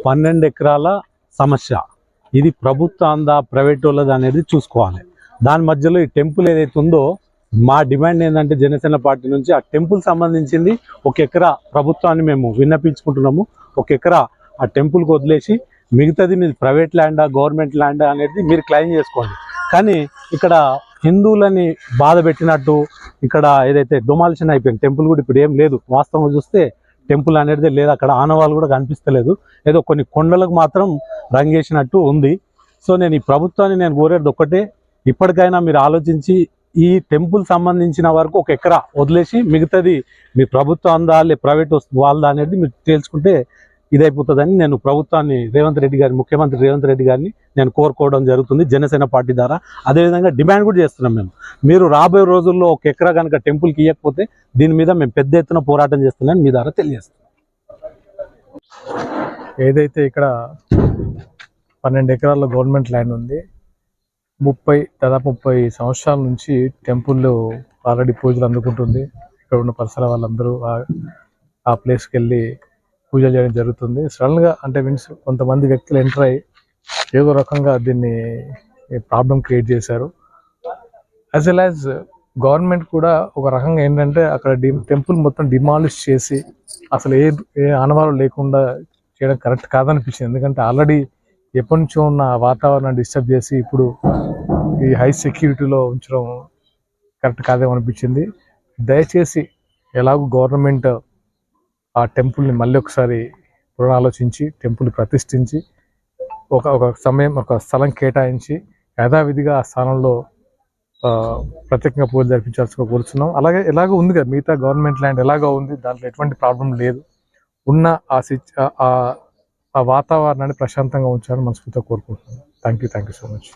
12 ఎకరాల సమస్య ఇది ప్రభుత్వ అందా ప్రైవేట్ వాళ్ళది అనేది చూసుకోవాలి. దాని మధ్యలో ఈ టెంపుల్ ఏదైతే ఉందో మా డిమాండ్ ఏంటంటే జనసేన పార్టీ నుంచి ఆ టెంపుల్ సంబంధించింది 1 ఎకరా ప్రభుత్వాన్ని మేము విన్నపించుకుంటున్నాము. 1 ఎకరా ఆ టెంపుల్కి వదిలేసి మిగతాది మీరు ప్రైవేట్ ల్యాండా గవర్నమెంట్ ల్యాండా అనేది మీరు క్లెయిమ్ చేసుకోండి. కానీ ఇక్కడ హిందువులని బాధ పెట్టినట్టు ఇక్కడ ఏదైతే డొమాలిషన్ అయిపోయింది టెంపుల్ కూడా ఇప్పుడు ఏం లేదు. వాస్తవంగా చూస్తే టెంపుల్ అనేది లేదు, అక్కడ ఆనవాళ్ళు కూడా కనిపిస్తలేదు. ఏదో కొన్ని కొండలకు మాత్రం రంగేసినట్టు ఉంది. సో నేను ఈ ప్రభుత్వాన్ని నేను కోరేది ఒక్కటే, ఇప్పటికైనా మీరు ఆలోచించి ఈ టెంపుల్ సంబంధించిన వరకు 1 ఎకరా వదిలేసి మిగతాది మీ ప్రభుత్వం అందా లే ప్రైవేట్ వాళ్ళదా అనేది మీరు తేల్చుకుంటే ఇదైపోతుందని నేను ప్రభుత్వాన్ని ముఖ్యమంత్రి రేవంత్ రెడ్డి గారిని నేను కోరుకోవడం జరుగుతుంది జనసేన పార్టీ ద్వారా. అదేవిధంగా డిమాండ్ కూడా చేస్తున్నాం మీరు రాబోయే రోజుల్లో 1 ఎకరా కనుక టెంపుల్కి ఇవ్వకపోతే దీని మీద మేము పెద్ద ఎత్తున పోరాటం చేస్తున్నాం మీ ద్వారా తెలియజేస్తున్నాం. ఏదైతే ఇక్కడ 12 ఎకరాల గవర్నమెంట్ ల్యాండ్ ఉంది, దాదాపు 30 సంవత్సరాల నుంచి టెంపుల్ ఆల్రెడీ పూజలు అందుకుంటుంది. ఇక్కడ ఉన్న పరిసర వాళ్ళందరూ ఆ ప్లేస్కి వెళ్ళి పూజలు చేయడం జరుగుతుంది. సడన్గా అంటే మీన్స్ కొంతమంది వ్యక్తులు ఎంటర్ అయ్యి ఏదో రకంగా దీన్ని ప్రాబ్లం క్రియేట్ చేశారు. యాజ్ వెల్ యాజ్ గవర్నమెంట్ కూడా ఒక రకంగా ఏంటంటే అక్కడ టెంపుల్ మొత్తం డిమాలిష్ చేసి అసలు ఏ ఆనవాళ్ళు లేకుండా చేయడం కరెక్ట్ కాదనిపించింది. ఎందుకంటే ఆల్రెడీ ఎప్పటి నుంచో ఉన్న వాతావరణాన్ని డిస్టర్బ్ చేసి ఇప్పుడు ఈ హై సెక్యూరిటీలో ఉంచడం కరెక్ట్ కాదేమనిపించింది. దయచేసి ఎలాగో గవర్నమెంట్ ఆ టెంపుల్ని మళ్ళీ ఒకసారి పునరాలోచించి టెంపుల్ ప్రతిష్ఠించి ఒక స్థలం కేటాయించి యథావిధిగా ఆ స్థానంలో ప్రత్యేకంగా పూజ జరిపించాల్సి కోరుతున్నాం. అలాగే ఎలాగో ఉంది కదా మిగతా గవర్నమెంట్ ల్యాండ్ ఎలాగో ఉంది, దాంట్లో ఎటువంటి ప్రాబ్లం లేదు. ఉన్న ఆ వాతావరణాన్ని ప్రశాంతంగా ఉంచాలని మనస్ఫూర్తిగా కోరుకుంటున్నాను. Thank you so much.